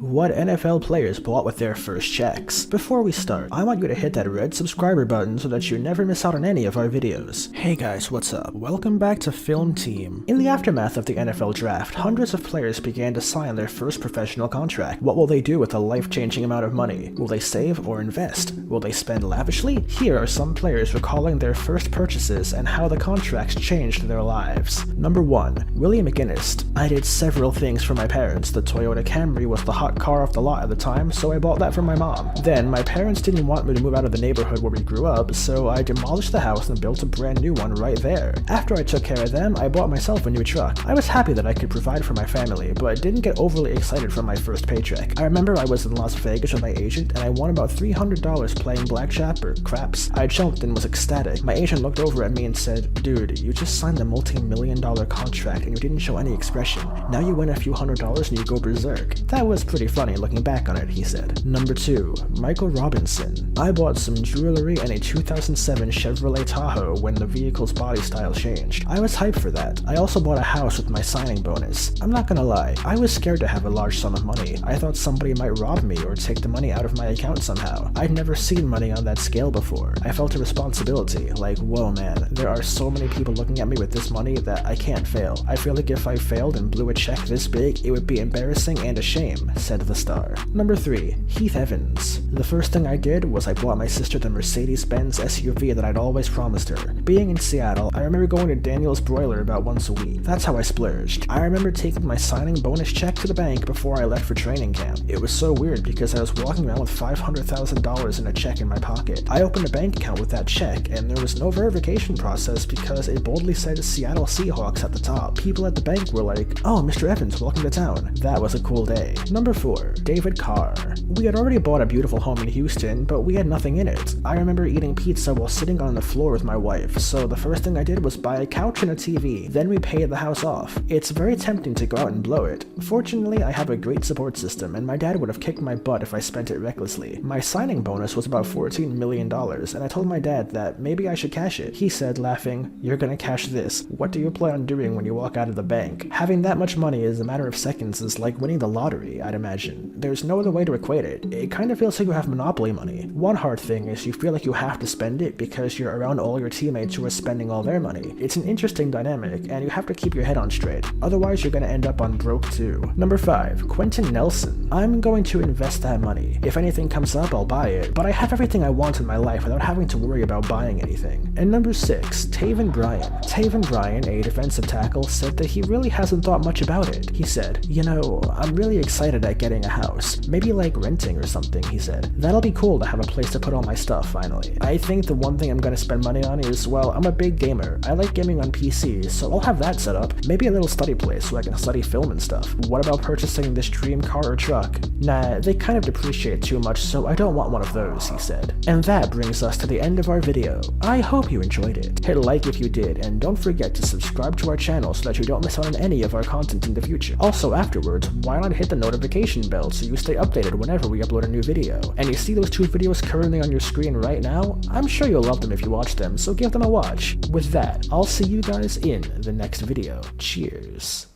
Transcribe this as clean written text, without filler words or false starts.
What NFL players bought with their first checks. Before we start, I want you to hit that red subscriber button so that you never miss out on any of our videos. Hey guys, what's up? Welcome back to Film Team. In the aftermath of the NFL draft, hundreds of players began to sign their first professional contract. What will they do with a life-changing amount of money? Will they save or invest? Will they spend lavishly? Here are some players recalling their first purchases and how the contracts changed their lives. Number 1. Willie McGinnis. I did several things for my parents. The Toyota Camry was the hot car off the lot at the time, so I bought that for my mom. Then, my parents didn't want me to move out of the neighborhood where we grew up, so I demolished the house and built a brand new one right there. After I took care of them, I bought myself a new truck. I was happy that I could provide for my family, but didn't get overly excited from my first paycheck. I remember I was in Las Vegas with my agent, and I won about $300 playing blackjack or craps. I jumped and was ecstatic. My agent looked over at me and said, "Dude, you just signed a multi-million-dollar contract and you didn't show any expression. Now you win a few $100s and you go berserk." That was pretty funny looking back on it, he said. Number 2. Michael Robinson. I bought some jewelry and a 2007 Chevrolet Tahoe when the vehicle's body style changed. I was hyped for that. I also bought a house with my signing bonus. I'm not gonna lie, I was scared to have a large sum of money. I thought somebody might rob me or take the money out of my account somehow. I'd never seen money on that scale before. I felt a responsibility, like, whoa man, there are so many people looking at me with this money that I can't fail. I feel like if I failed and blew a check this big, it would be embarrassing and a shame, said the star. Number 3. Heath Evans. The first thing I did was I bought my sister the Mercedes-Benz SUV that I'd always promised her. Being in Seattle, I remember going to Daniel's Broiler about once a week. That's how I splurged. I remember taking my signing bonus check to the bank before I left for training camp. It was so weird because I was walking around with $500,000 in a check in my pocket. I opened a bank account with that check, and there was no verification process because it boldly said Seattle Seahawks at the top. People at the bank were like, "Oh, Mr. Evans, welcome to town." That was a cool day. Number 4. David Carr. We had already bought a beautiful home in Houston, but we had nothing in it. I remember eating pizza while sitting on the floor with my wife, so the first thing I did was buy a couch and a TV, then we paid the house off. It's very tempting to go out and blow it. Fortunately, I have a great support system, and my dad would have kicked my butt if I spent it recklessly. My signing bonus was about $14 million, and I told my dad that maybe I should cash it. He said, laughing, "You're gonna cash this. What do you plan on doing when you walk out of the bank?" Having that much money is a matter of seconds is like winning the lottery, I'd imagine. There's no other way to equate it. It kind of feels like you have monopoly money. One hard thing is you feel like you have to spend it because you're around all your teammates who are spending all their money. It's an interesting dynamic, and you have to keep your head on straight. Otherwise, you're gonna end up on broke too. Number 5. Quentin Nelson. I'm going to invest that money. If anything comes up, I'll buy it, but I have everything I want in my life without having to worry about buying anything. And number 6. Taven Bryan. Taven Bryan, a defensive tackle, said that he really hasn't thought much about it. He said, "You know, I'm really excited at getting a house. Maybe like renting or something," he said. "That'll be cool to have a place to put all my stuff finally. I think the one thing I'm gonna spend money on is, well, I'm a big gamer. I like gaming on PC, so I'll have that set up. Maybe a little study place so I can study film and stuff. What about purchasing this dream car or truck? Nah, they kind of depreciate too much, so I don't want one of those," he said. And that brings us to the end of our video. I hope you enjoyed it. Hit like if you did, and don't forget to subscribe to our channel so that you don't miss out on any of our content in the future. Also afterwards, why not hit the notification bell so you stay updated whenever we upload a new video. And you see those 2 videos currently on your screen right now? I'm sure you'll love them if you watch them, so give them a watch. With that, I'll see you guys in the next video. Cheers.